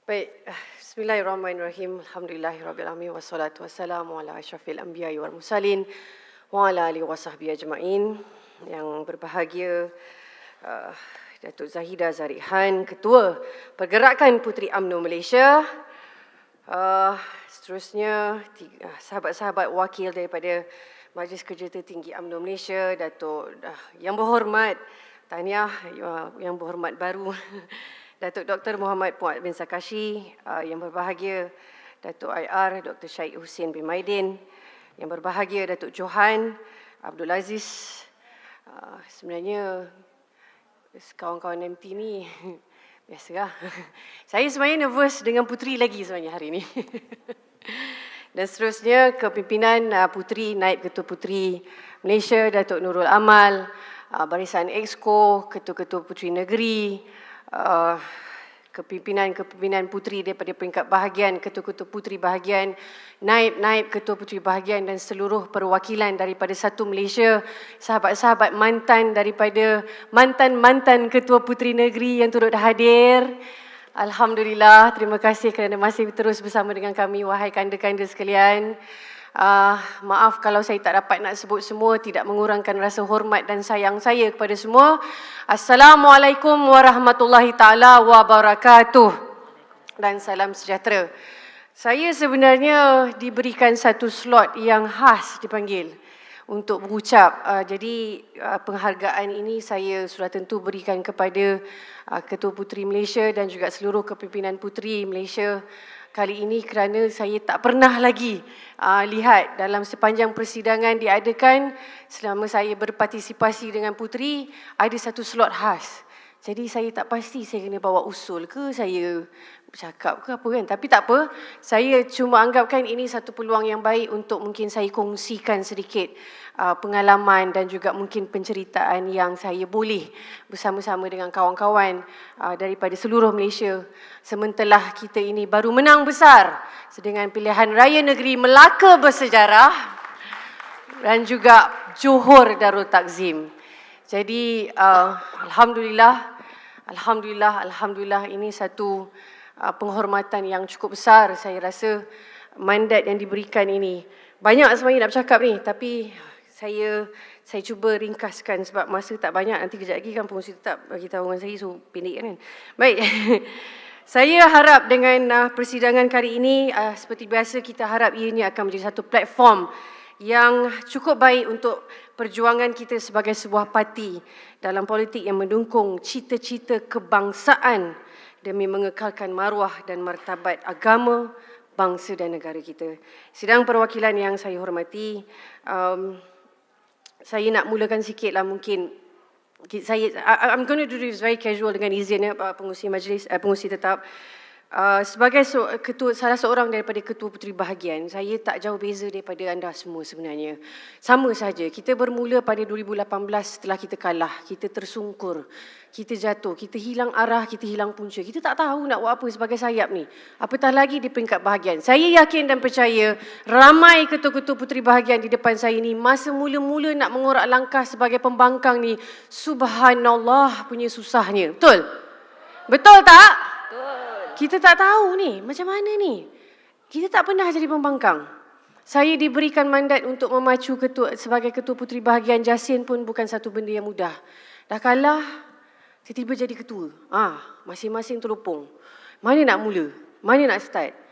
Baik, bismillahirrahmanirrahim. Alhamdulillahirrahmanirrahim. Wassalatu wassalamu ala asyrafil anbiya'i wal mursalin wa ala alihi wa sahbihi ajma'in. Yang berbahagia Datuk Zahida Zarihan, Ketua Pergerakan Puteri UMNO Malaysia. Seterusnya, sahabat-sahabat wakil daripada Majlis Kerja Tertinggi UMNO Malaysia, Datuk Yang Berhormat Tahniah Yang Berhormat baru Datuk Dr. Muhammad Puat bin Sakashi, yang berbahagia Datuk IR Dr. Syed Hussein bin Maidin, yang berbahagia Datuk Johan Abdul Aziz. Sebenarnya kawan-kawan MT ni biasalah. Saya sebenarnya nervous dengan Puteri lagi sebenarnya hari ini. Dan seterusnya kepimpinan Puteri, Naib Ketua Puteri Malaysia Datuk Nurul Amal, Barisan Exco, Ketua-Ketua Puteri Negeri, kepimpinan puteri daripada peringkat bahagian, ketua-ketua puteri bahagian, naib-naib ketua puteri bahagian dan seluruh perwakilan daripada satu Malaysia, sahabat-sahabat mantan ketua puteri negeri yang turut hadir. Alhamdulillah, terima kasih kerana masih terus bersama dengan kami, wahai kanda-kanda sekalian. Maaf kalau saya tak dapat nak sebut semua, tidak mengurangkan rasa hormat dan sayang saya kepada semua. Assalamualaikum warahmatullahi ta'ala wabarakatuh. Dan salam sejahtera. Saya sebenarnya diberikan satu slot yang khas dipanggil untuk berucap. Jadi penghargaan ini saya sudah tentu berikan kepada Ketua Puteri Malaysia dan juga seluruh kepimpinan Puteri Malaysia. Kali ini kerana saya tak pernah lagi lihat dalam sepanjang persidangan diadakan selama saya berpartisipasi dengan Puteri, ada satu slot khas. Jadi saya tak pasti saya kena bawa usul ke, saya bercakap ke apa kan. Tapi tak apa, saya cuma anggapkan ini satu peluang yang baik untuk mungkin saya kongsikan sedikit pengalaman dan juga mungkin penceritaan yang saya boleh bersama-sama dengan kawan-kawan daripada seluruh Malaysia. Sementara kita ini baru menang besar dengan pilihan raya negeri Melaka bersejarah dan juga Johor Darul Takzim. Jadi Alhamdulillah ini satu penghormatan yang cukup besar. Saya rasa mandat yang diberikan ini banyak sebenarnya nak bercakap ni, tapi saya cuba ringkaskan sebab masa tak banyak. Nanti kejap lagi kan pengurusi tetap bagi tahu dengan saya, so pendek kan. Baik. Saya harap dengan persidangan kali ini, seperti biasa kita harap ianya akan menjadi satu platform yang cukup baik untuk perjuangan kita sebagai sebuah parti dalam politik yang mendukung cita-cita kebangsaan demi mengekalkan maruah dan martabat agama, bangsa dan negara kita. Sidang perwakilan yang saya hormati, saya nak mulakan sikit lah mungkin. I'm going to do this very casual dengan izin pengurusi majlis, pengurusi tetap. Sebagai salah seorang daripada ketua puteri bahagian, saya tak jauh beza daripada anda semua sebenarnya. Sama saja, kita bermula pada 2018 setelah kita kalah, kita tersungkur, kita jatuh, kita hilang arah, kita hilang punca. Kita tak tahu nak buat apa sebagai sayap ni. Apatah lagi di peringkat bahagian. Saya yakin dan percaya ramai ketua-ketua puteri bahagian di depan saya ni masa mula-mula nak mengorak langkah sebagai pembangkang ni, subhanallah punya susahnya. Betul? Betul tak? Kita tak tahu ni, macam mana ni. Kita tak pernah jadi pembangkang. Saya diberikan mandat untuk memacu sebagai ketua puteri bahagian Jasin pun bukan satu benda yang mudah. Dah kalah, tiba-tiba jadi ketua. Masing-masing terlopong. Mana nak mula? Mana nak start?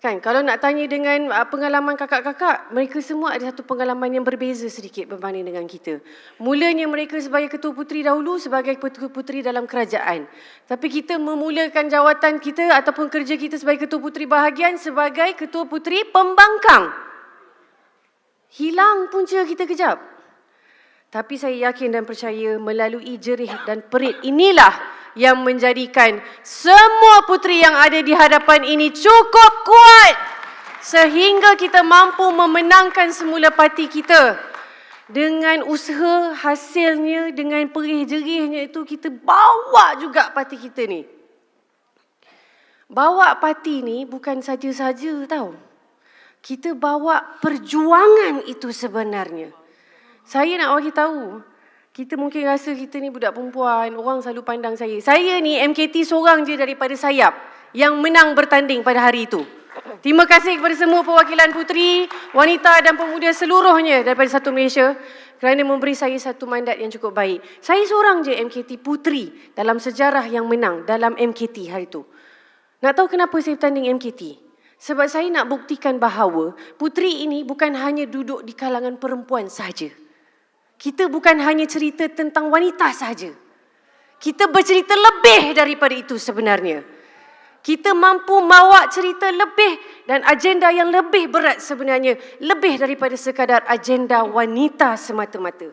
Kan, kalau nak tanya dengan pengalaman kakak-kakak, mereka semua ada satu pengalaman yang berbeza sedikit berbanding dengan kita. Mulanya mereka sebagai ketua puteri dahulu, sebagai ketua puteri dalam kerajaan. Tapi kita memulakan jawatan kita ataupun kerja kita sebagai ketua puteri bahagian sebagai ketua puteri pembangkang. Hilang punca kita kejap. Tapi saya yakin dan percaya melalui jerih dan perit inilah yang menjadikan semua puteri yang ada di hadapan ini cukup kuat sehingga kita mampu memenangkan semula parti kita. Dengan usaha hasilnya, dengan perih jerihnya itu, kita bawa juga parti kita ni. Bawa parti ni bukan saja-saja tau. Kita bawa perjuangan itu sebenarnya. Saya nak bagi tahu, kita mungkin rasa kita ni budak perempuan, orang selalu pandang saya. Saya ni MKT seorang je daripada sayap. yang menang bertanding pada hari itu. Terima kasih kepada semua perwakilan puteri, wanita dan pemuda seluruhnya daripada satu Malaysia kerana memberi saya satu mandat yang cukup baik. Saya seorang je MKT puteri dalam sejarah yang menang dalam MKT hari itu. Nak tahu kenapa saya bertanding MKT? Sebab saya nak buktikan bahawa puteri ini bukan hanya duduk di kalangan perempuan sahaja. Kita bukan hanya cerita tentang wanita sahaja. Kita bercerita lebih daripada itu sebenarnya. Kita mampu bawa cerita lebih dan agenda yang lebih berat sebenarnya. Lebih daripada sekadar agenda wanita semata-mata.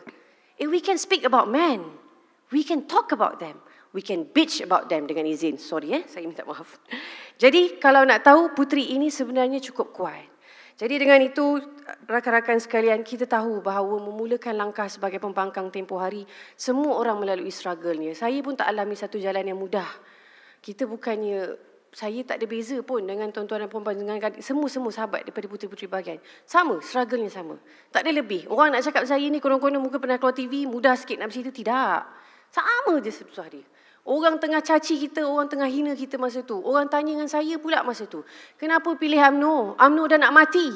We can speak about men. We can talk about them. We can bitch about them dengan izin. Sorry saya minta maaf. Jadi kalau nak tahu puteri ini sebenarnya cukup kuat. Jadi dengan itu rakan-rakan sekalian kita tahu bahawa memulakan langkah sebagai pembangkang tempoh hari semua orang melalui struggle-nya. Saya pun tak alami satu jalan yang mudah. Kita bukannya saya tak ada beza pun dengan tuan-tuan dan puan-puan dengan semua sahabat daripada puteri-puteri bahagian. Sama, struggle-nya sama. Tak ada lebih. Orang nak cakap saya ni konon-konon mungkin pernah keluar TV, mudah sikit nak bercerita. Tidak. Sama je susah dia. Orang tengah caci kita, orang tengah hina kita masa tu. Orang tanya dengan saya pula masa tu. Kenapa pilih UMNO? UMNO dah nak mati.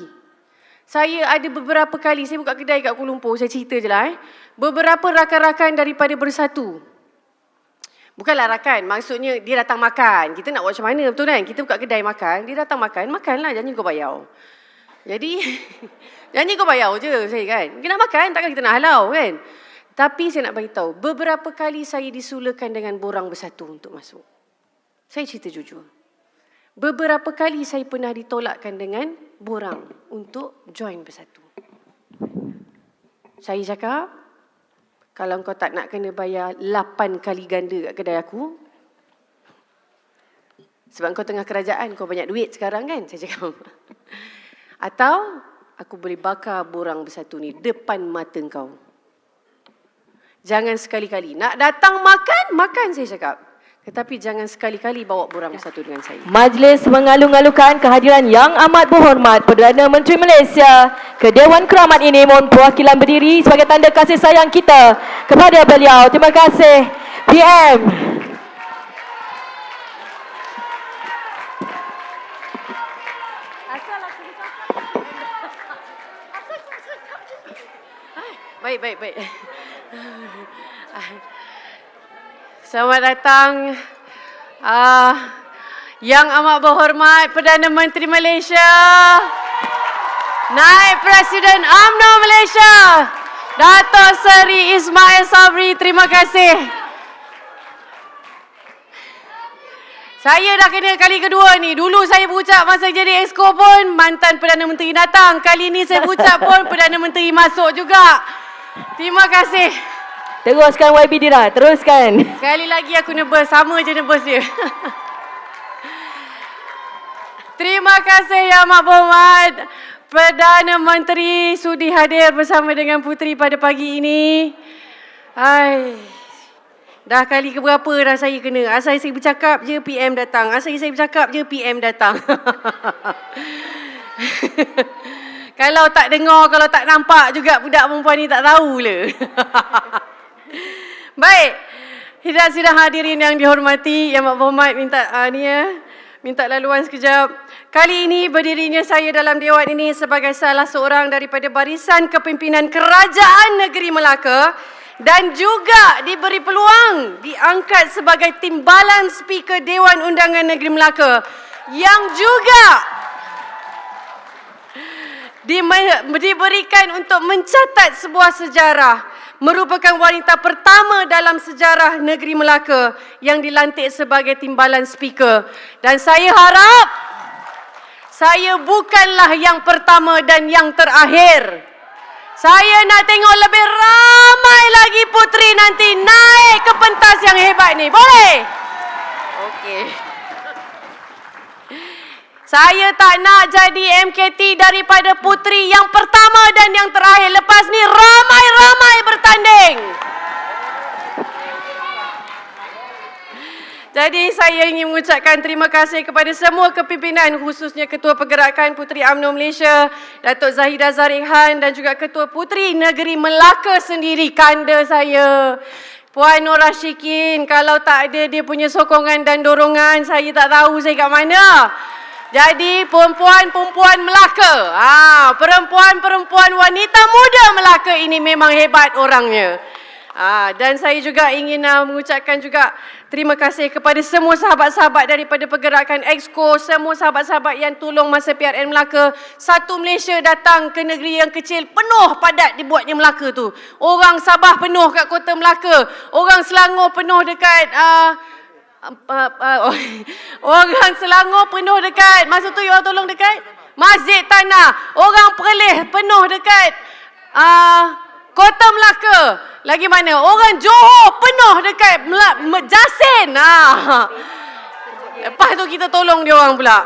Saya ada beberapa kali, saya buka kedai kat Kuala Lumpur, saya cerita je lah. Beberapa rakan-rakan daripada Bersatu. Bukanlah rakan, maksudnya dia datang makan. Kita nak buat macam mana, betul kan? Kita buka kedai makan, dia datang makan, makanlah, janji kau bayar. Jadi, janji kau bayar je saya kan. Kita nak makan, takkan kita nak halau kan? Tapi saya nak beritahu, beberapa kali saya disulakan dengan borang Bersatu untuk masuk. Saya cerita jujur. Beberapa kali saya pernah ditolakkan dengan borang untuk join Bersatu. Saya cakap, kalau kau tak nak kena bayar 8 kali ganda kat kedai aku, sebab kau tengah kerajaan, kau banyak duit sekarang kan, saya cakap. Atau, aku boleh bakar borang Bersatu ni depan mata kau. Jangan sekali-kali. Nak datang makan saya cakap. Tetapi jangan sekali-kali bawa borang Bersatu dengan saya. Majlis mengalu-alukan kehadiran Yang Amat Berhormat Perdana Menteri Malaysia ke Dewan Keramat ini. Mohon perwakilan berdiri sebagai tanda kasih sayang kita kepada beliau. Terima kasih PM. Baik. Selamat datang Yang Amat Berhormat Perdana Menteri Malaysia, Naib Presiden UMNO Malaysia, Dato' Seri Ismail Sabri. Terima kasih. Saya dah kena kali kedua ni. Dulu saya berucap masa jadi Exco pun mantan Perdana Menteri datang. Kali ni saya berucap pun Perdana Menteri masuk juga. Terima kasih. Teruskan YB Dira, teruskan. Sekali lagi aku nervous, sama je nervous dia. Terima kasih Yang Amat Berhormat Perdana Menteri sudi hadir bersama dengan puteri pada pagi ini. Dah kali keberapa dah saya kena. Asal saya bercakap je PM datang. Asal saya bercakap je PM datang. Kalau tak dengar, kalau tak nampak juga budak perempuan ni tak tahu le. Baik. Sidang hadirin yang dihormati, Yang Amat Berhormat minta laluan sekejap. Kali ini berdirinya saya dalam Dewan ini sebagai salah seorang daripada barisan kepimpinan Kerajaan Negeri Melaka dan juga diberi peluang diangkat sebagai timbalan Speaker Dewan Undangan Negeri Melaka yang juga diberikan untuk mencatat sebuah sejarah, merupakan wanita pertama dalam sejarah negeri Melaka yang dilantik sebagai timbalan speaker. Dan saya harap saya bukanlah yang pertama dan yang terakhir. Saya nak tengok lebih ramai lagi puteri nanti naik ke pentas yang hebat ni. Boleh? Okey. Saya tak nak jadi MKT daripada puteri yang pertama dan yang terakhir. Lepas ni ramai-ramai bertanding. Jadi saya ingin mengucapkan terima kasih kepada semua kepimpinan, khususnya Ketua Pergerakan Puteri UMNO Malaysia, Datuk Zahidah Zarikhan, dan juga Ketua Puteri Negeri Melaka sendiri, kanda saya. Puan Nur Rashikin, kalau tak ada dia punya sokongan dan dorongan, saya tak tahu saya kat mana. Jadi perempuan-perempuan Melaka, perempuan-perempuan wanita muda Melaka ini memang hebat orangnya. Dan saya juga ingin mengucapkan juga terima kasih kepada semua sahabat-sahabat daripada pergerakan Exco, semua sahabat-sahabat yang tolong masa PRN Melaka. Satu Malaysia datang ke negeri yang kecil, penuh padat dibuatnya Melaka tu. Orang Sabah penuh kat kota Melaka, orang Selangor penuh dekat orang Selangor penuh dekat, masa tu you tolong dekat Masjid Tanah. Orang Perlis penuh dekat Kota Melaka. Lagi mana? Orang Johor penuh dekat Jasin. Lepas tu kita tolong dia orang pula.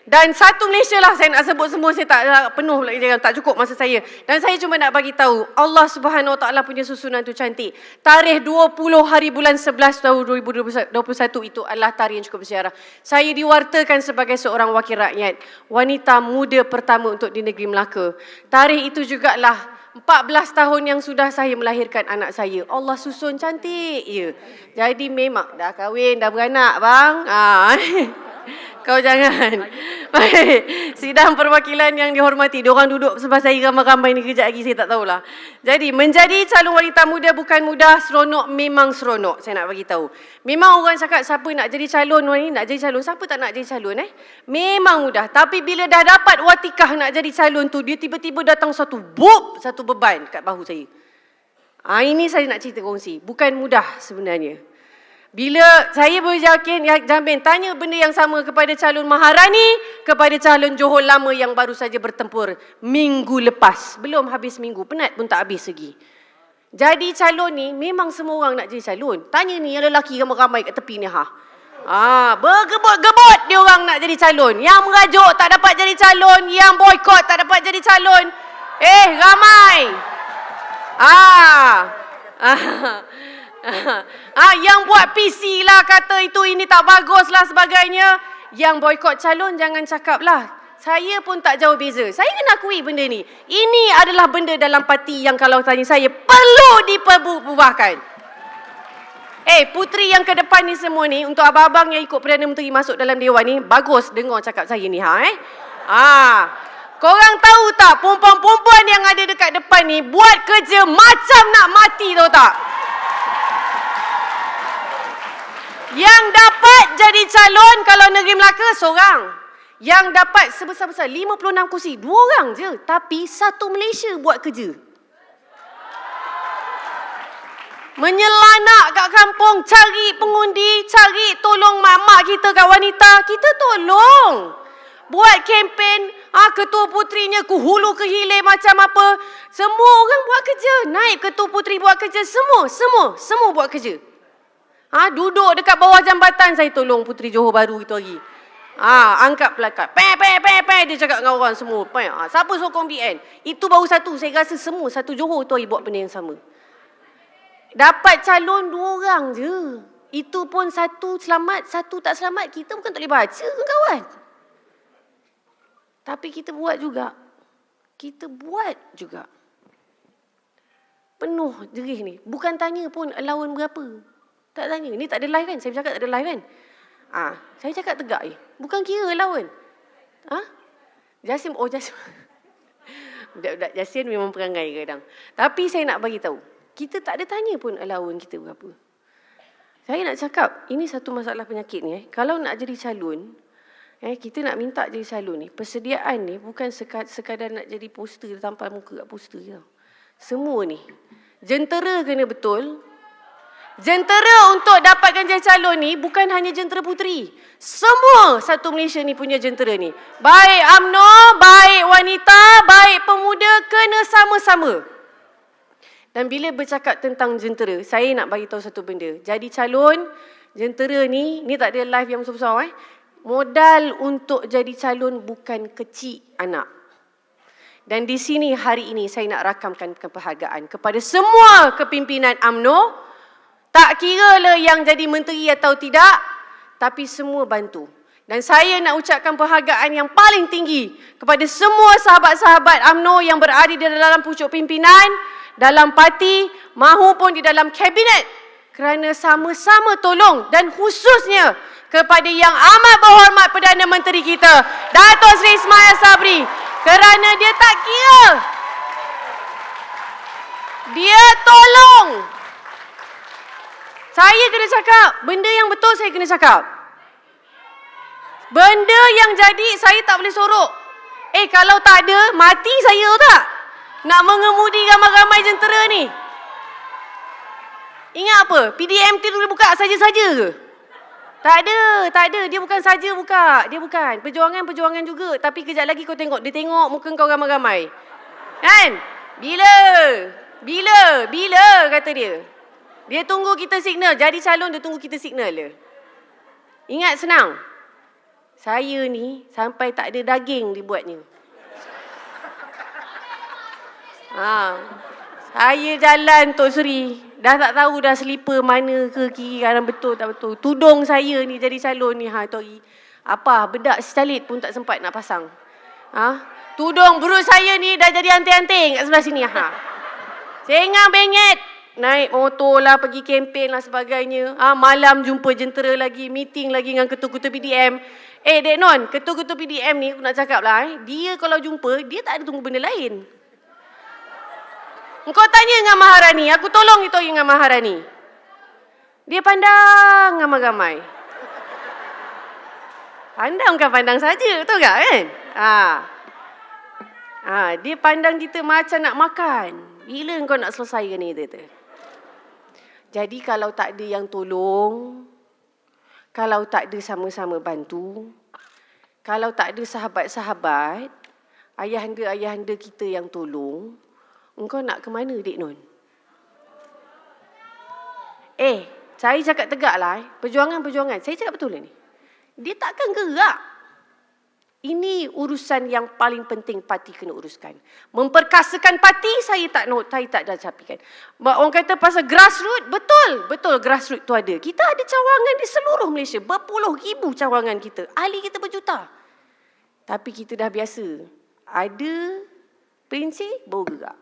Dan satu Malaysia lah saya nak sebut semua, saya tak penuh lagi, tak cukup masa saya. Dan saya cuma nak bagi tahu, Allah Subhanahu Wa Taala punya susunan tu cantik. Tarikh 20 hari bulan 11 tahun 2021 itu adalah tarikh yang cukup bersejarah. Saya diwartakan sebagai seorang wakil rakyat, wanita muda pertama untuk di negeri Melaka. Tarikh itu jugalah 14 tahun yang sudah saya melahirkan anak saya. Allah susun cantik ya. Jadi memang dah kahwin, dah beranak bang. Kau jangan. Baik. Sidang perwakilan yang dihormati. Diorang duduk sebelah saya ramai-ramai ni, kejap lagi saya tak tahulah. Jadi menjadi calon wanita muda bukan mudah, seronok memang seronok. Saya nak bagi tahu. Memang orang cakap siapa nak jadi calon wanita, nak jadi calon. Siapa tak nak jadi calon Memang mudah. Tapi bila dah dapat watikah nak jadi calon tu, dia tiba-tiba datang satu beban kat bahu saya. Ini saya nak cerita kongsi. Bukan mudah sebenarnya. Bila saya berjakin, jamin tanya benda yang sama kepada calon Maharani, kepada calon Johor Lama yang baru saja bertempur minggu lepas. Belum habis minggu, penat pun tak habis lagi. Jadi calon ni, memang semua orang nak jadi calon. Tanya ni yang lelaki ramai-ramai kat tepi ni bergebut-gebut dia orang nak jadi calon. Yang merajuk tak dapat jadi calon, yang boykot tak dapat jadi calon. Ramai. Yang buat PC lah, kata itu ini tak bagus lah sebagainya. Yang boykot calon jangan cakap lah. Saya pun tak jauh beza. Saya kena akui benda ni. Ini adalah benda dalam parti yang kalau tanya saya perlu diperubahkan. Puteri yang ke depan ni semua ni, untuk abang-abang yang ikut Perdana Menteri masuk dalam Dewan ni, bagus dengar cakap saya ni korang tahu tak, perempuan-perempuan yang ada dekat depan ni buat kerja macam nak mati, tahu tak? Yang dapat jadi calon kalau negeri Melaka seorang. Yang dapat sebesar-besar 56 kursi, 2 orang je. Tapi satu Malaysia buat kerja. Menyelanak kat kampung, cari pengundi, cari tolong mak-mak kita kat wanita. Kita tolong. Buat kempen, ketua puterinya ke hulu ke hilir macam apa. Semua orang buat kerja. Naib ketua puteri buat kerja. Semua buat kerja. Duduk dekat bawah jambatan, saya tolong Puteri Johor Baru itu hari. Angkat plakat. Dia cakap dengan orang semua. Siapa sokong BN? Itu baru satu. Saya rasa semua satu Johor tu hari buat benda yang sama. Dapat calon 2 orang je. Itu pun satu selamat, satu tak selamat. Kita bukan tak boleh baca kawan. Tapi kita buat juga. Penuh jerih ni. Bukan tanya pun allowance berapa. Tak tanya. Ni tak ada live kan? Saya cakap tak ada live kan? Saya cakap tegak bukan kira allowance. Jasim. Budak-budak Jasim memang perangai kadang. Tapi saya nak bagi tahu. Kita tak ada tanya pun allowance kita berapa. Saya nak cakap, ini satu masalah penyakit ni. Kalau nak jadi calon, kita nak minta jadi calon ni, persediaan ni bukan sekadar nak jadi poster, tampal muka kat poster je. Semua ni. Jentera kena betul. Jentera untuk dapatkan jadi calon ni bukan hanya jentera puteri. Semua satu Malaysia ni punya jentera ni. Baik UMNO, baik wanita, baik pemuda, kena sama-sama. Dan bila bercakap tentang jentera, saya nak bagi tahu satu benda. Jadi calon, jentera ni tak ada live yang besar-besar. Modal untuk jadi calon bukan kecil anak. Dan di sini hari ini saya nak rakamkan kebahagiaan kepada semua kepimpinan UMNO. Tak kira lah yang jadi menteri atau tidak, tapi semua bantu. Dan saya nak ucapkan penghargaan yang paling tinggi kepada semua sahabat-sahabat UMNO yang berada di dalam pucuk pimpinan dalam parti mahupun di dalam kabinet, kerana sama-sama tolong, dan khususnya kepada Yang Amat Berhormat Perdana Menteri kita, Datuk Seri Ismail Sabri, kerana dia tak kira. Dia tolong. Saya kena cakap, benda yang betul saya kena cakap. Benda yang jadi saya tak boleh sorok. Kalau tak ada, mati saya tak? Nak mengemudi ramai-ramai jentera ni. Ingat apa? PDMT tu dia buka saja-saja ke? Tak ada. Dia bukan saja buka. Dia bukan. Perjuangan juga. Tapi kejap lagi kau tengok. Dia tengok muka kau ramai-ramai. Kan? Bila kata dia. Dia tunggu kita signal. Jadi calon dia tunggu kita signal je. Ingat senang. Saya ni sampai tak ada daging dibuatnya. Saya jalan Tok Seri. Dah tak tahu dah selipar mana ke kiri kanan betul tak betul. Tudung saya ni jadi calon ni. Tok I. Apa bedak secalit pun tak sempat nak pasang. Tudung perut saya ni dah jadi anting-anting kat sebelah sini. Sengang bengit. Naik motor lah, pergi kempen lah sebagainya. Malam jumpa jentera lagi, meeting lagi dengan ketua-ketua PDM. Dek Non, ketua-ketua PDM ni aku nak cakap lah. Dia kalau jumpa, dia tak ada tunggu benda lain. Engkau tanya dengan Maharani, aku tolong itu dengan Maharani. Dia pandang ramai-ramai. Pandang bukan pandang saja, betul tak kan? Dia pandang kita macam nak makan. Bila kau nak selesaikan ni kita? Jadi kalau tak ada yang tolong, kalau tak ada sama-sama bantu, kalau tak ada sahabat-sahabat, ayahanda-ayahanda kita yang tolong, engkau nak ke mana, Dek Non? Saya cakap tegak lah. Perjuangan-perjuangan. Saya cakap betul lah ni. Dia takkan gerak. Ini urusan yang paling penting parti kena uruskan. Memperkasakan parti saya tak dah capikan. Orang kata pasal grassroots, betul grassroots tu ada. Kita ada cawangan di seluruh Malaysia, berpuluh ribu cawangan kita. Ahli kita berjuta. Tapi kita dah biasa. Ada prinsip baru gerak.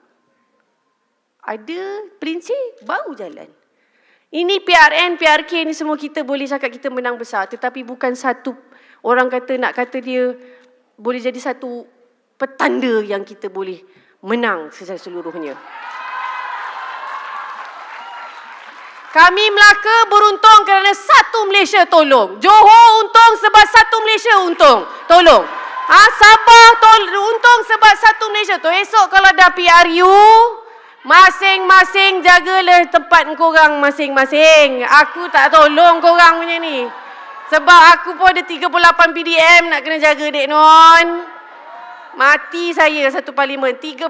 Ada prinsip baru jalan. Ini PRN, PRK ni semua kita boleh cakap kita menang besar, tetapi bukan satu. Orang kata nak kata dia boleh jadi satu petanda yang kita boleh menang secara seluruhnya. Kami Melaka beruntung kerana satu Malaysia tolong. Johor untung sebab satu Malaysia untung. Tolong. Sabah untung sebab satu Malaysia tu. Esok kalau dah PRU, masing-masing jagalah tempat korang masing-masing. Aku tak tolong korang punya ni. Sebab aku pun ada 38 PDM nak kena jaga, Dek Non. Mati saya satu parlimen. 38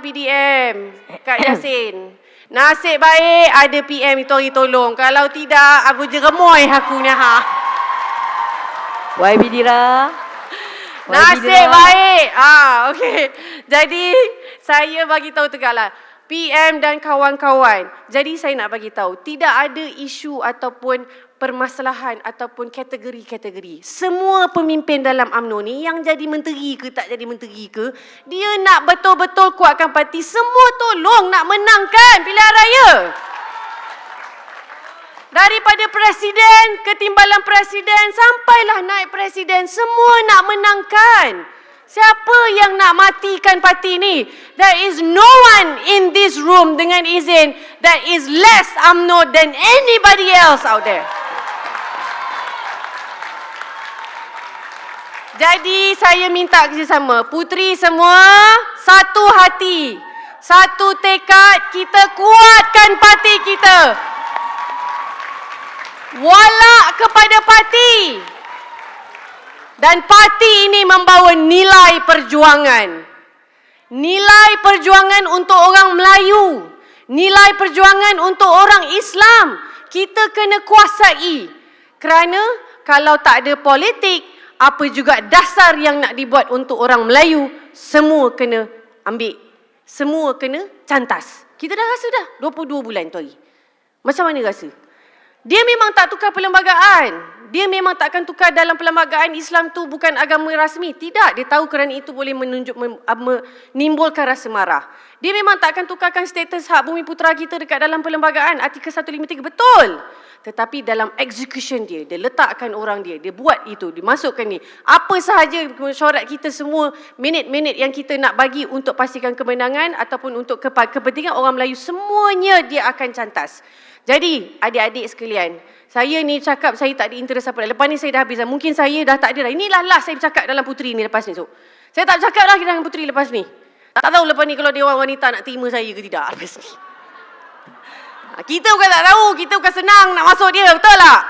PDM. Kak Yasin. Nasib baik ada PM itu hari tolong. Kalau tidak, aku jeremoy aku ni. YB Dira. Nasib baik. Okey. Jadi, saya bagi tahu tegaklah. PM dan kawan-kawan. Jadi saya nak bagi tahu, tidak ada isu ataupun permasalahan ataupun kategori-kategori. Semua pemimpin dalam UMNO ni yang jadi menteri ke tak jadi menteri ke, dia nak betul-betul kuatkan parti. Semua tolong nak menangkan pilihan raya. Daripada presiden ke timbalan presiden sampailah naik presiden, semua nak menangkan. Siapa yang nak matikan parti ni? There is no one in this room dengan izin that is less UMNO than anybody else out there. Jadi saya minta kerjasama. Puteri semua, satu hati, satu tekad, kita kuatkan parti kita. Walak kepada parti. Dan parti ini membawa nilai perjuangan. Nilai perjuangan untuk orang Melayu. Nilai perjuangan untuk orang Islam. Kita kena kuasai. Kerana kalau tak ada politik, apa juga dasar yang nak dibuat untuk orang Melayu, semua kena ambil. Semua kena cantas. Kita dah rasa dah 22 bulan tu hari. Macam mana rasa? Dia memang tak tukar perlembagaan. Dia memang takkan tukar dalam perlembagaan Islam tu bukan agama rasmi. Tidak, dia tahu kerana itu boleh menimbulkan rasa marah. Dia memang takkan tukarkan status hak bumi putera kita dekat dalam perlembagaan artikel 153. Betul. Tetapi dalam execution dia letakkan orang dia buat itu, dimasukkan ni. Apa sahaja mesyuarat kita semua, minit-minit yang kita nak bagi untuk pastikan kemenangan ataupun untuk kepentingan orang Melayu, semuanya dia akan cantas. Jadi, adik-adik sekalian, saya ni cakap saya tak ada interest apa. Lepas ni saya dah habis. Mungkin saya dah tak ada dah. Inilah last saya bercakap dalam Puteri ni lepas ni. So, saya tak cakap lagi dalam Puteri lepas ni. Tak tahu lepas ni kalau Dewan Wanita nak terima saya ke tidak lepas ni. Kita bukan tak tahu, kita bukan senang nak masuk dia, betul tak?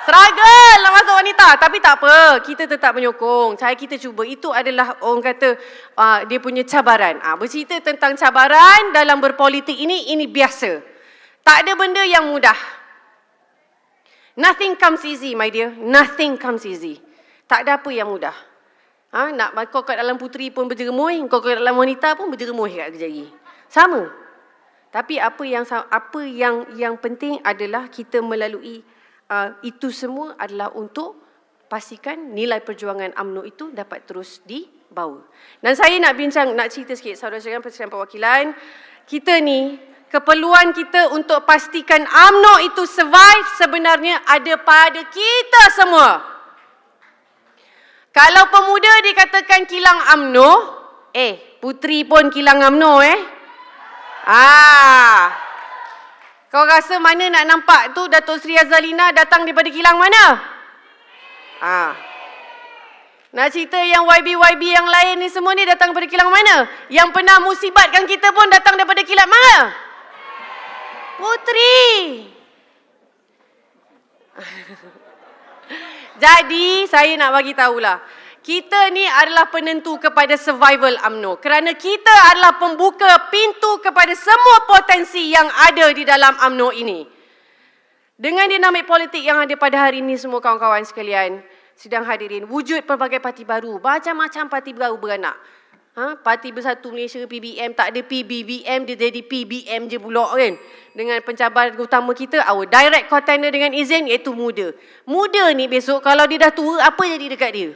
Struggle nak masuk wanita. Tapi tak apa, kita tetap menyokong. Cara kita cuba, itu adalah orang kata dia punya cabaran. Bercerita tentang cabaran dalam berpolitik ini biasa. Tak ada benda yang mudah. Nothing comes easy, my dear. Nothing comes easy. Tak ada apa yang mudah. Nak kau kat dalam puteri pun berjeremuih, kau kat dalam wanita pun berjeremuih kat kejari. Sama. Tapi apa yang penting adalah kita melalui itu semua adalah untuk pastikan nilai perjuangan UMNO itu dapat terus dibawa. Dan saya nak cerita sikit saudara-saudara Persatuan Perwakilan. Kita ni, keperluan kita untuk pastikan UMNO itu survive sebenarnya ada pada kita semua. Kalau pemuda dikatakan kilang UMNO, puteri pun kilang UMNO Kau rasa mana nak nampak tu Datuk Seri Azalina datang daripada kilang mana? Nak cerita yang YB yang lain ni semua ni datang daripada kilang mana? Yang pernah musibatkan kita pun datang daripada kilang mana? Puteri. Jadi saya nak bagi tahulah, kita ni adalah penentu kepada survival UMNO. Kerana kita adalah pembuka pintu kepada semua potensi yang ada di dalam UMNO ini. Dengan dinamik politik yang ada pada hari ini semua kawan-kawan sekalian, sidang hadirin, wujud pelbagai parti baru. Macam-macam parti baru beranak. Parti Bersatu Malaysia, PBM, tak ada PBBM, dia jadi PBM je pula kan. Dengan pencabar utama kita, our direct contender dengan izin, iaitu muda. Muda ni besok kalau dia dah tua, apa jadi dekat dia?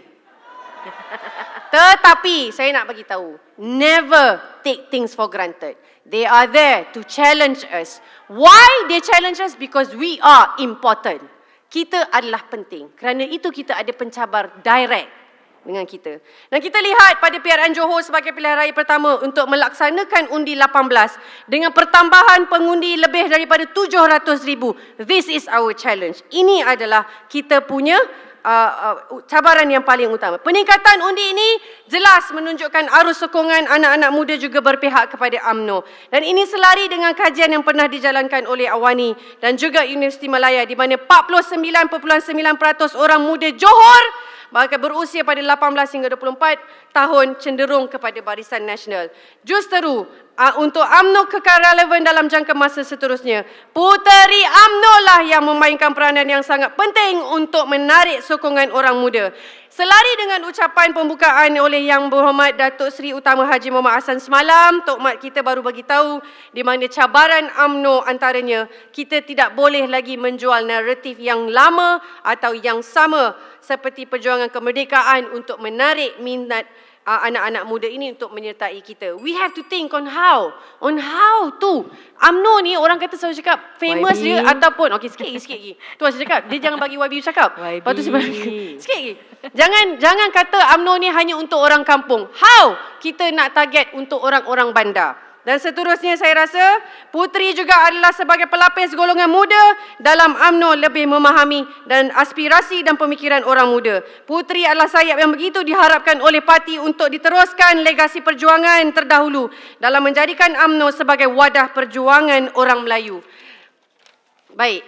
Tetapi saya nak bagi tahu, never take things for granted. They are there to challenge us. Why they challenge us? Because we are important. Kita adalah penting. Kerana itu kita ada pencabar direct dengan kita. Dan kita lihat pada PRN Johor sebagai pilihan raya pertama untuk melaksanakan undi 18 dengan pertambahan pengundi lebih daripada 700,000. This is our challenge. Ini adalah kita punya cabaran yang paling utama. Peningkatan undi ini jelas menunjukkan arus sokongan anak-anak muda juga berpihak kepada UMNO. Dan ini selari dengan kajian yang pernah dijalankan oleh Awani dan juga Universiti Malaya di mana 49.9% orang muda Johor berusia pada 18 hingga 24 tahun cenderung kepada Barisan Nasional. Justeru untuk UMNO kekal relevan dalam jangka masa seterusnya, puteri UMNO lah yang memainkan peranan yang sangat penting untuk menarik sokongan orang muda. Selari dengan ucapan pembukaan oleh Yang Berhormat Datuk Seri Utama Haji Muhammad Hassan semalam, Tok Mat kita baru bagi tahu di mana cabaran UMNO antaranya, kita tidak boleh lagi menjual naratif yang lama atau yang sama seperti perjuangan kemerdekaan untuk menarik minat anak-anak muda ini untuk menyertai kita. We have to think on how to. UMNO ni orang kata selalu cakap famous YB. dia ataupun sikit lagi. Tu saya cakap, dia jangan bagi YB cakap. YB. Lepas tu sikit lagi. Jangan kata UMNO ni hanya untuk orang kampung. How kita nak target untuk orang-orang bandar. Dan seterusnya saya rasa puteri juga adalah sebagai pelapis golongan muda dalam UMNO lebih memahami dan aspirasi dan pemikiran orang muda. Puteri adalah sayap yang begitu diharapkan oleh parti untuk diteruskan legasi perjuangan terdahulu dalam menjadikan UMNO sebagai wadah perjuangan orang Melayu. Baik,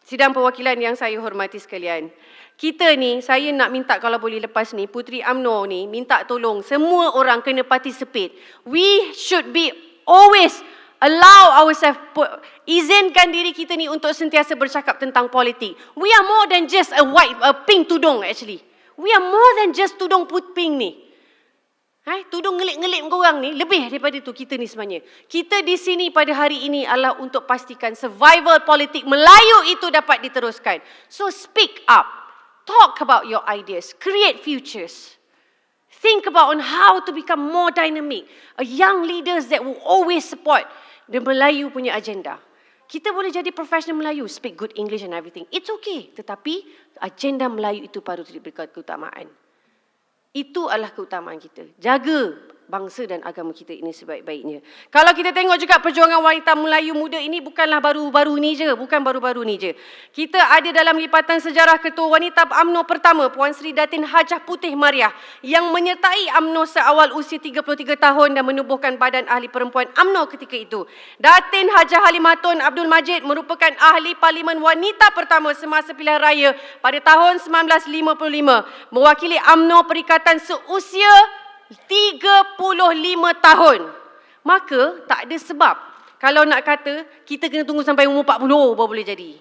sidang perwakilan yang saya hormati sekalian. Kita ni, saya nak minta kalau boleh lepas ni, puteri UMNO ni minta tolong semua orang kena participate. We should be always allow ourselves, izinkan diri kita ni untuk sentiasa bercakap tentang politik. We are more than just a pink tudung actually. We are more than just tudung pink ni. Tudung ngelik-ngelik korang ni, lebih daripada tu kita ni sebenarnya. Kita di sini pada hari ini adalah untuk pastikan survival politik Melayu itu dapat diteruskan. So speak up. Talk about your ideas. Create futures. Think about on how to become more dynamic. A young leaders that will always support the Melayu punya agenda. Kita boleh jadi professional Melayu, speak good English and everything. It's okay. Tetapi agenda Melayu itu perlu diberikan keutamaan. Itu adalah keutamaan kita. Jaga bangsa dan agama kita ini sebaik-baiknya. Kalau kita tengok juga perjuangan wanita Melayu muda ini bukanlah baru-baru ni je. Bukan baru-baru ni je. Kita ada dalam lipatan sejarah Ketua Wanita UMNO pertama, Puan Sri Datin Hajah Putih Mariah, yang menyertai UMNO seawal usia 33 tahun dan menubuhkan Badan Ahli Perempuan UMNO ketika itu. Datin Hajah Halimatun Abdul Majid merupakan Ahli Parlimen Wanita pertama semasa pilihan raya pada tahun 1955. Mewakili UMNO Perikatan seusia 35 tahun. Maka tak ada sebab kalau nak kata kita kena tunggu sampai umur 40 baru boleh jadi.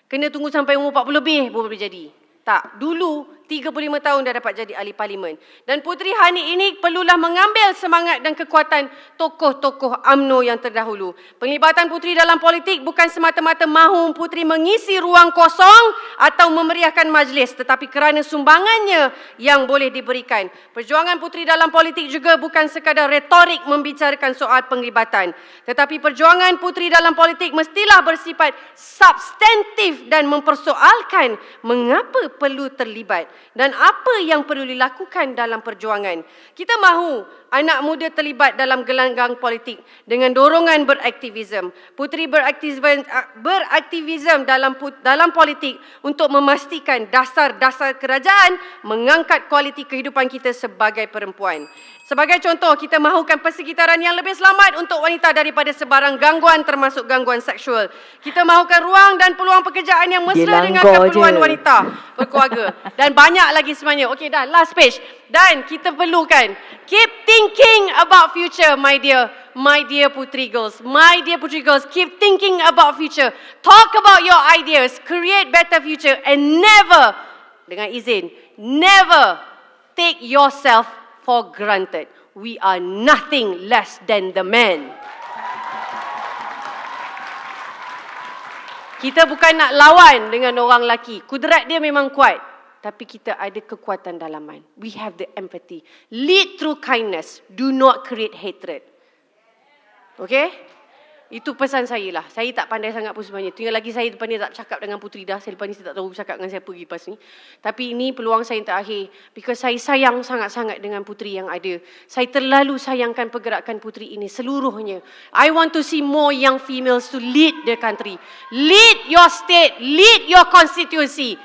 Kena tunggu sampai umur 40 lebih baru boleh jadi. Tak, dulu 35 tahun dah dapat jadi ahli parlimen. Dan Puteri Hani ini perlulah mengambil semangat dan kekuatan tokoh-tokoh UMNO yang terdahulu. Penglibatan puteri dalam politik bukan semata-mata mahu puteri mengisi ruang kosong atau memeriahkan majlis, tetapi kerana sumbangannya yang boleh diberikan. Perjuangan puteri dalam politik juga bukan sekadar retorik membicarakan soal penglibatan, tetapi perjuangan puteri dalam politik mestilah bersifat substantif dan mempersoalkan mengapa perlu terlibat dan apa yang perlu dilakukan dalam perjuangan. Kita mahu anak muda terlibat dalam gelanggang politik dengan dorongan beraktivisme. Puteri beraktivisme dalam politik untuk memastikan dasar-dasar kerajaan mengangkat kualiti kehidupan kita sebagai perempuan. Sebagai contoh, kita mahukan persekitaran yang lebih selamat untuk wanita daripada sebarang gangguan termasuk gangguan seksual. Kita mahukan ruang dan peluang pekerjaan yang mesra dengan keperluan wanita berkeluarga. Dan banyak lagi sebenarnya. Okey dah, last page. Dan kita perlukan keep thinking about future, my dear Puteri girls. My dear Puteri girls, keep thinking about future. Talk about your ideas, create better future and never, dengan izin, never take yourself for granted. We are nothing less than the men. Kita bukan nak lawan dengan orang lelaki. Kudrat dia memang kuat. Tapi kita ada kekuatan dalaman. We have the empathy. Lead through kindness. Do not create hatred. Okay? Itu pesan saya lah. Saya tak pandai sangat pun sebenarnya. Tinggal lagi saya depan ni tak cakap dengan Puteri dah. Saya lepas ni saya tak tahu cakap dengan siapa lepas ni. Tapi ini peluang saya yang terakhir. Because saya sayang sangat-sangat dengan Puteri yang ada. Saya terlalu sayangkan pergerakan Puteri ini seluruhnya. I want to see more young females to lead the country. Lead your state. Lead your constituency.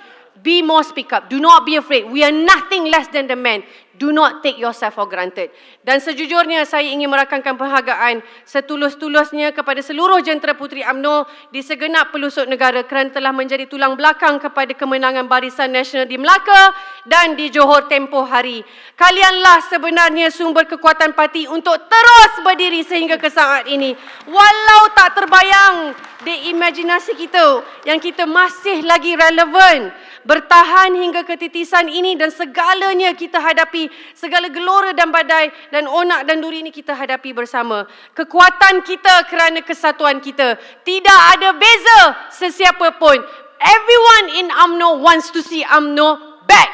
Be more speak up. Do not be afraid. We are nothing less than the men. Do not take yourself for granted. Dan sejujurnya saya ingin merakamkan penghargaan setulus-tulusnya kepada seluruh jentera puteri UMNO di segenap pelosok negara kerana telah menjadi tulang belakang kepada kemenangan Barisan Nasional di Melaka dan di Johor tempoh hari. Kalianlah sebenarnya sumber kekuatan parti untuk terus berdiri sehingga ke saat ini. Walau tak terbayang di imajinasi kita yang kita masih lagi relevan, bertahan hingga ketitisan ini dan segalanya kita hadapi, segala gelora dan badai dan onak dan duri ini kita hadapi bersama. Kekuatan kita kerana kesatuan kita. Tidak ada beza sesiapa pun. Everyone in UMNO wants to see UMNO back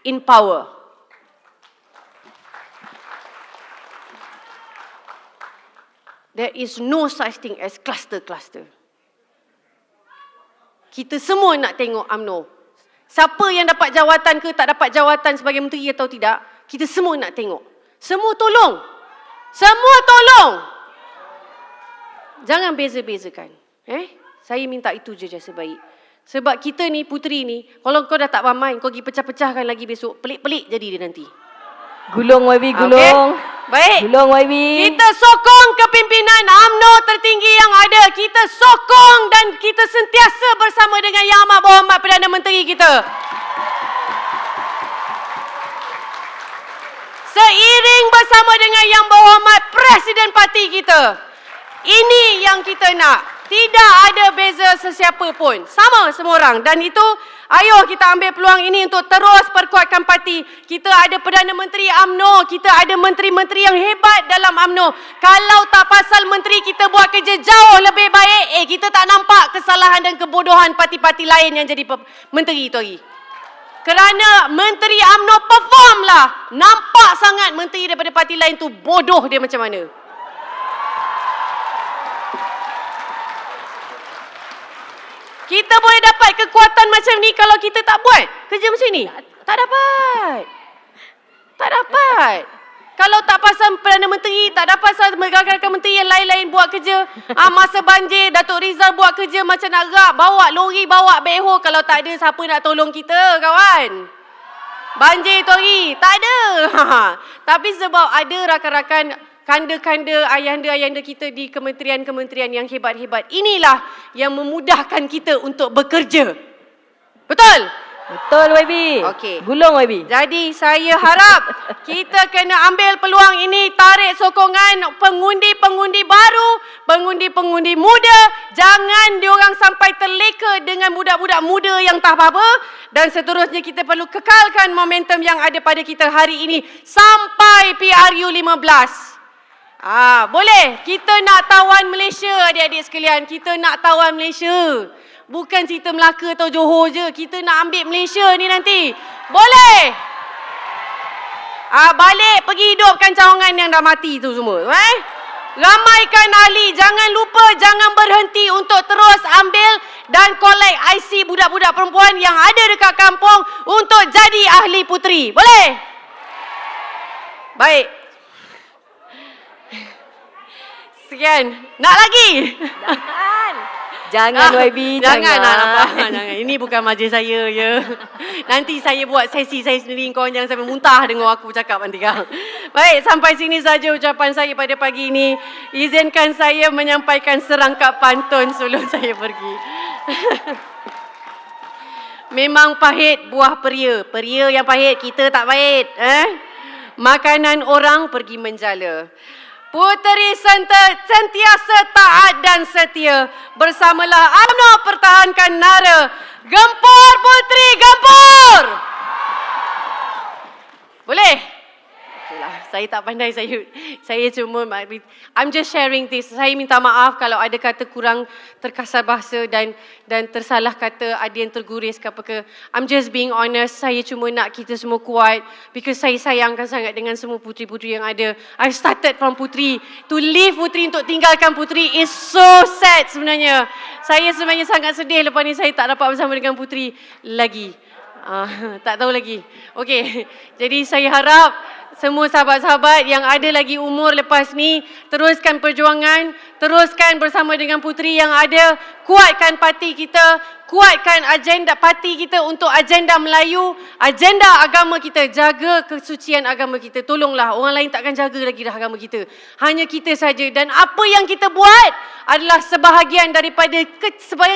in power. There is no such thing as cluster-cluster. Kita semua nak tengok UMNO. Siapa yang dapat jawatan ke tak dapat jawatan sebagai menteri atau tidak, kita semua nak tengok. Semua tolong. Semua tolong. Jangan beza-bezakan. Saya minta itu je sebaik. Sebab kita ni, puteri ni, kalau kau dah tak ramai, kau pergi pecah-pecahkan lagi besok, pelik-pelik jadi dia nanti. Gulung YB, gulung. Okay? Baik. Gulung YB. Kita sokong kepimpinan UMNO tertinggi yang ada. Kita sokong dan kita sentiasa bersama dengan Yang Amat Berhormat Perdana Menteri kita. Seiring bersama dengan Yang Berhormat Presiden Parti kita. Ini yang kita nak. Tidak ada beza sesiapa pun. Sama semua orang. Dan itu, ayo kita ambil peluang ini untuk terus perkuatkan parti. Kita ada Perdana Menteri UMNO. Kita ada menteri-menteri yang hebat dalam UMNO. Kalau tak pasal menteri kita buat kerja jauh lebih baik, kita tak nampak kesalahan dan kebodohan parti-parti lain yang jadi menteri itu hari. Kerana menteri UMNO perform lah. Nampak sangat menteri daripada parti lain tu bodoh dia macam mana. Kita boleh dapat kekuatan macam ni kalau kita tak buat kerja macam ni? Tak dapat. Tak dapat. Kalau tak pasal Perdana Menteri, tak dapat pasal rakan-rakan menteri yang lain-lain buat kerja. Masa banjir, Datuk Rizal buat kerja macam nak gerak. Bawa lori, bawa backhoe. Kalau tak ada, siapa nak tolong kita, kawan? Banjir tu hari, tak ada. Tapi sebab ada rakan-rakan kanda-kanda, ayahanda-ayahanda kita di kementerian-kementerian yang hebat-hebat. Inilah yang memudahkan kita untuk bekerja. Betul? Betul, YB. Okey. Gulung, YB. Jadi saya harap kita kena ambil peluang ini, tarik sokongan pengundi-pengundi baru, pengundi-pengundi muda. Jangan diorang sampai terleka dengan budak-budak muda yang tak apa-apa. Dan seterusnya kita perlu kekalkan momentum yang ada pada kita hari ini sampai PRU 15. Boleh. Kita nak tawan Malaysia, adik-adik sekalian. Kita nak tawan Malaysia. Bukan cerita Melaka atau Johor je. Kita nak ambil Malaysia ni nanti. Boleh. Balik pergi hidupkan cawangan yang dah mati tu semua. Ramaikan ahli. Jangan lupa, jangan berhenti untuk terus ambil dan collect IC budak-budak perempuan yang ada dekat kampung untuk jadi ahli puteri. Boleh? Baik. Sekian. Nak lagi? Jangan YB, jangan. Jangan. Ini bukan majlis saya ya. Nanti saya buat sesi saya sendiri. Korang jangan sampai muntah dengar aku cakap nanti kan. Baik, sampai sini saja ucapan saya pada pagi ini. Izinkan saya menyampaikan serangkap pantun sebelum saya pergi. Memang pahit buah peria. Peria yang pahit, kita tak pahit. Makanan orang pergi menjala. Puteri sentiasa taat dan setia. Bersamalah UMNO pertahankan nara. Gempur Puteri, gempur! Boleh? Okeylah, saya tak pandai. Saya cuma, I'm just sharing this. Saya minta maaf kalau ada kata kurang terkasar bahasa dan tersalah kata, ada yang terguris ke apa ke. I'm just being honest. Saya cuma nak kita semua kuat because saya sayangkan sangat dengan semua puteri-puteri yang ada. I started from puteri. To leave puteri untuk tinggalkan puteri is so sad sebenarnya. Saya sebenarnya sangat sedih lepas ni saya tak dapat bersama dengan puteri lagi. Tak tahu lagi. Okey. Jadi saya harap semua sahabat-sahabat yang ada lagi umur lepas ni, teruskan perjuangan, teruskan bersama dengan puteri yang ada, kuatkan parti kita, kuatkan agenda parti kita untuk agenda Melayu, agenda agama kita, jaga kesucian agama kita. Tolonglah, orang lain takkan jaga lagi dah agama kita. Hanya kita saja. Dan apa yang kita buat adalah sebahagian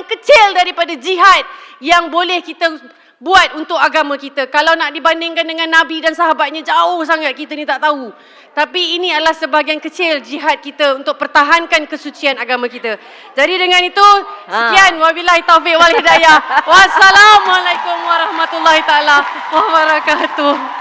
kecil daripada jihad yang boleh kita buat untuk agama kita. Kalau nak dibandingkan dengan Nabi dan sahabatnya, jauh sangat, kita ni tak tahu. Tapi ini adalah sebahagian kecil jihad kita untuk pertahankan kesucian agama kita. Jadi dengan itu, sekian. Wabillahi taufiq wal hidayah. Wassalamualaikum warahmatullahi taala wabarakatuh.